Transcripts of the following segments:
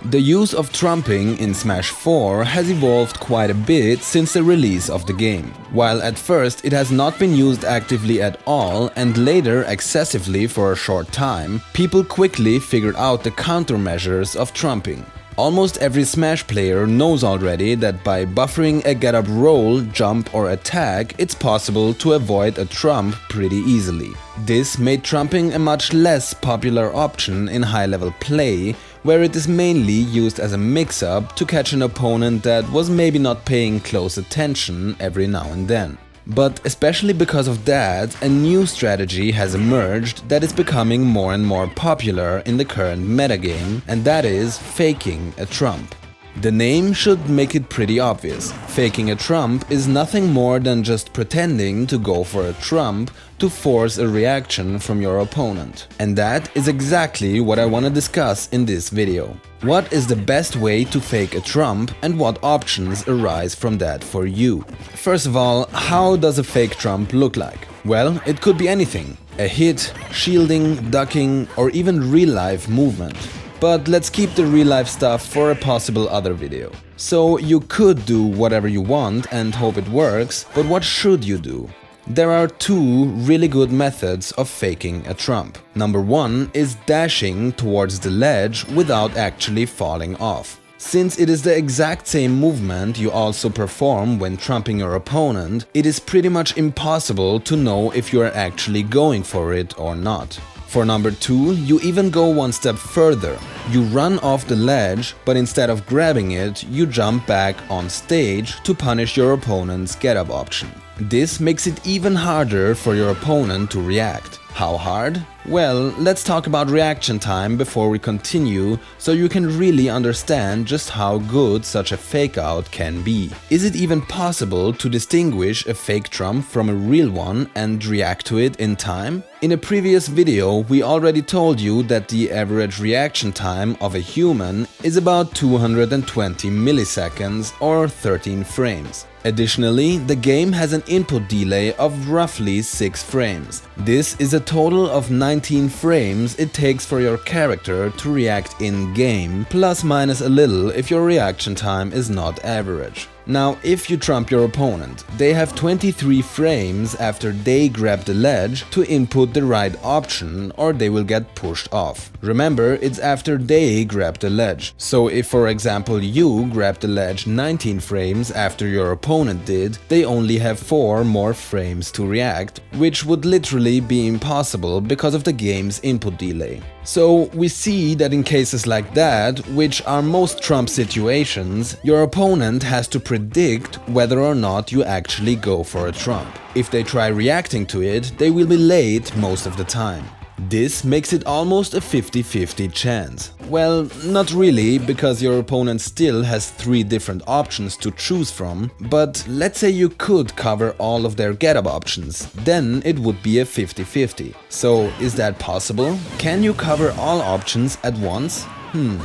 The use of trumping in Smash 4 has evolved quite a bit since the release of the game. While at first it has not been used actively at all and later excessively for a short time, people quickly figured out the countermeasures of trumping. Almost every Smash player knows already that by buffering a get-up roll, jump or attack, it's possible to avoid a trump pretty easily. This made trumping a much less popular option in high-level play, where it is mainly used as a mix-up to catch an opponent that was maybe not paying close attention every now and then. But especially because of that, a new strategy has emerged that is becoming more and more popular in the current metagame, and that is faking a trump. The name should make it pretty obvious. Faking a trump is nothing more than just pretending to go for a trump to force a reaction from your opponent. And that is exactly what I want to discuss in this video. What is the best way to fake a trump and what options arise from that for you? First of all, how does a fake trump look like? Well, it could be anything. A hit, shielding, ducking, or even real-life movement. But let's keep the real-life stuff for a possible other video. So you could do whatever you want and hope it works, but what should you do? There are two really good methods of faking a trump. Number one is dashing towards the ledge without actually falling off. Since it is the exact same movement you also perform when trumping your opponent, it is pretty much impossible to know if you are actually going for it or not. For number two, you even go one step further. You run off the ledge, but instead of grabbing it, you jump back on stage to punish your opponent's get-up option. This makes it even harder for your opponent to react. How hard? Well, let's talk about reaction time before we continue, so you can really understand just how good such a fake out can be. Is it even possible to distinguish a fake trump from a real one and react to it in time? In a previous video, we already told you that the average reaction time of a human is about 220 milliseconds or 13 frames. Additionally, the game has an input delay of roughly 6 frames. This is a total of 19 frames it takes for your character to react in-game, plus minus a little if your reaction time is not average. Now, if you trump your opponent, they have 23 frames after they grab the ledge to input the right option or they will get pushed off. Remember, it's after they grab the ledge. So if for example you grab the ledge 19 frames after your opponent did, they only have 4 more frames to react, which would literally be impossible because of the game's input delay. So we see that in cases like that, which are most trump situations, your opponent has to predict whether or not you actually go for a trump. If they try reacting to it, they will be late most of the time. This makes it almost a 50-50 chance. Well, not really, because your opponent still has 3 different options to choose from, but let's say you could cover all of their get-up options, then it would be a 50-50. So, is that possible? Can you cover all options at once?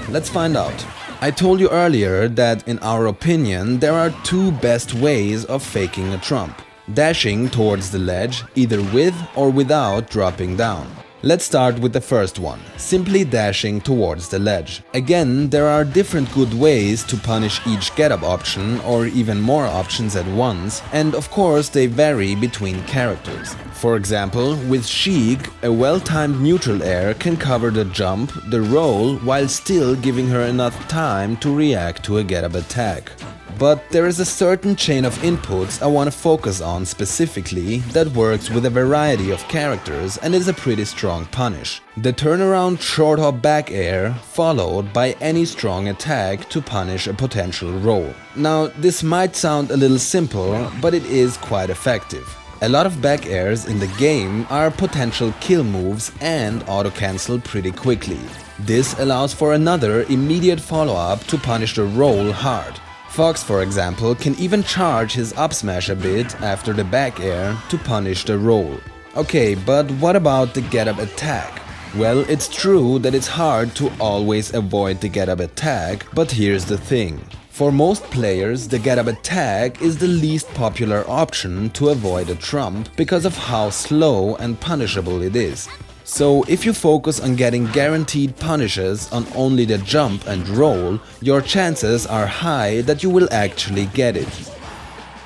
Let's find out. I told you earlier that in our opinion there are 2 best ways of faking a trump. Dashing towards the ledge, either with or without dropping down. Let's start with the first one, simply dashing towards the ledge. Again, there are different good ways to punish each get-up option or even more options at once, and of course they vary between characters. For example, with Sheik, a well-timed neutral air can cover the jump, the roll, while still giving her enough time to react to a get-up attack. But there is a certain chain of inputs I want to focus on specifically that works with a variety of characters and is a pretty strong punish. The turnaround short hop back air followed by any strong attack to punish a potential roll. Now this might sound a little simple, but it is quite effective. A lot of back airs in the game are potential kill moves and auto-cancel pretty quickly. This allows for another immediate follow-up to punish the roll hard. Fox, for example, can even charge his up smash a bit after the back air to punish the roll. Okay, but what about the get-up attack? Well, it's true that it's hard to always avoid the get-up attack, but here's the thing. For most players, the get-up attack is the least popular option to avoid a trump because of how slow and punishable it is. So if you focus on getting guaranteed punishes on only the jump and roll, your chances are high that you will actually get it.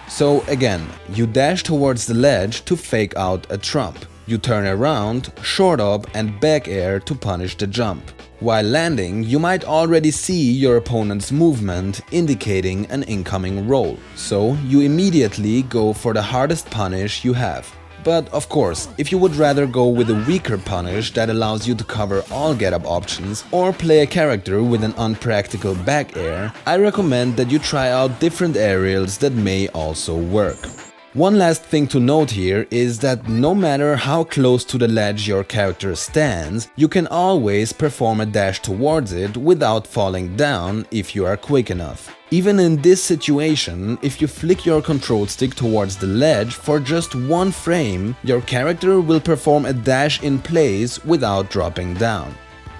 So again, you dash towards the ledge to fake out a trump. You turn around, short up and back air to punish the jump. While landing, you might already see your opponent's movement indicating an incoming roll, so you immediately go for the hardest punish you have. But of course, if you would rather go with a weaker punish that allows you to cover all get-up options or play a character with an unpractical back air, I recommend that you try out different aerials that may also work. One last thing to note here is that no matter how close to the ledge your character stands, you can always perform a dash towards it without falling down if you are quick enough. Even in this situation, if you flick your control stick towards the ledge for just one frame, your character will perform a dash in place without dropping down.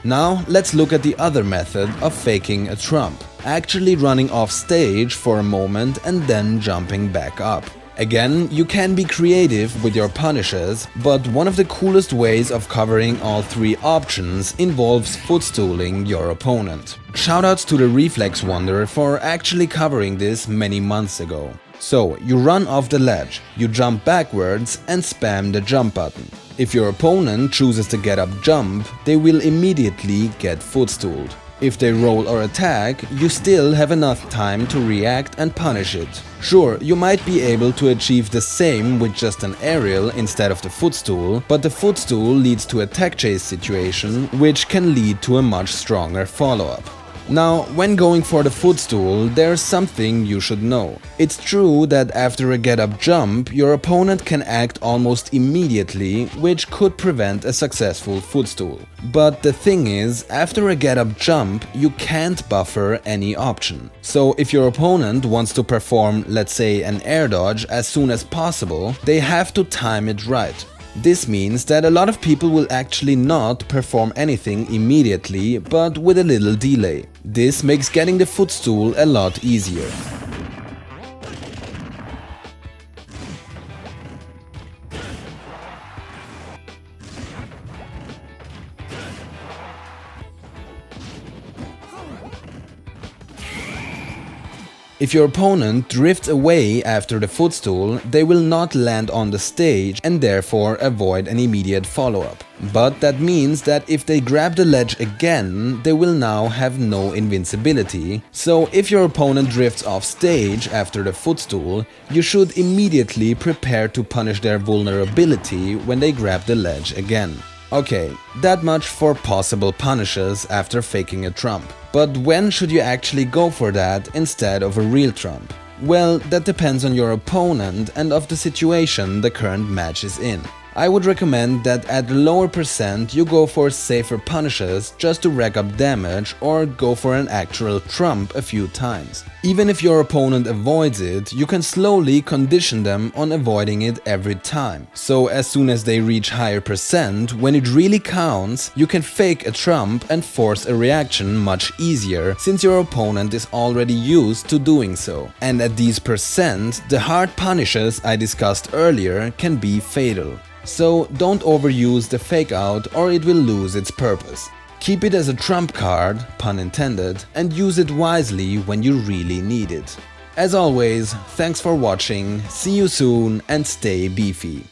Now let's look at the other method of faking a trump, actually running off stage for a moment and then jumping back up. Again, you can be creative with your punishes, but one of the coolest ways of covering all three options involves footstooling your opponent. Shoutouts to the Reflex Wonder for actually covering this many months ago. So, you run off the ledge, you jump backwards and spam the jump button. If your opponent chooses to get up jump, they will immediately get footstooled. If they roll or attack, you still have enough time to react and punish it. Sure, you might be able to achieve the same with just an aerial instead of the footstool, but the footstool leads to a tech chase situation, which can lead to a much stronger follow-up. Now, when going for the footstool, there's something you should know. It's true that after a get-up jump, your opponent can act almost immediately, which could prevent a successful footstool. But the thing is, after a get-up jump, you can't buffer any option. So if your opponent wants to perform, let's say, an air dodge as soon as possible, they have to time it right. This means that a lot of people will actually not perform anything immediately, but with a little delay. This makes getting the footstool a lot easier. If your opponent drifts away after the footstool, they will not land on the stage and therefore avoid an immediate follow-up. But that means that if they grab the ledge again, they will now have no invincibility. So if your opponent drifts off stage after the footstool, you should immediately prepare to punish their vulnerability when they grab the ledge again. Okay, that much for possible punishes after faking a trump. But when should you actually go for that instead of a real trump? Well, that depends on your opponent and of the situation the current match is in. I would recommend that at lower percent you go for safer punishes just to rack up damage or go for an actual trump a few times. Even if your opponent avoids it, you can slowly condition them on avoiding it every time. So as soon as they reach higher percent, when it really counts, you can fake a trump and force a reaction much easier since your opponent is already used to doing so. And at these percent, the hard punishes I discussed earlier can be fatal. So don't overuse the fake out or it will lose its purpose. Keep it as a trump card, pun intended, and use it wisely when you really need it. As always, thanks for watching, see you soon and stay beefy.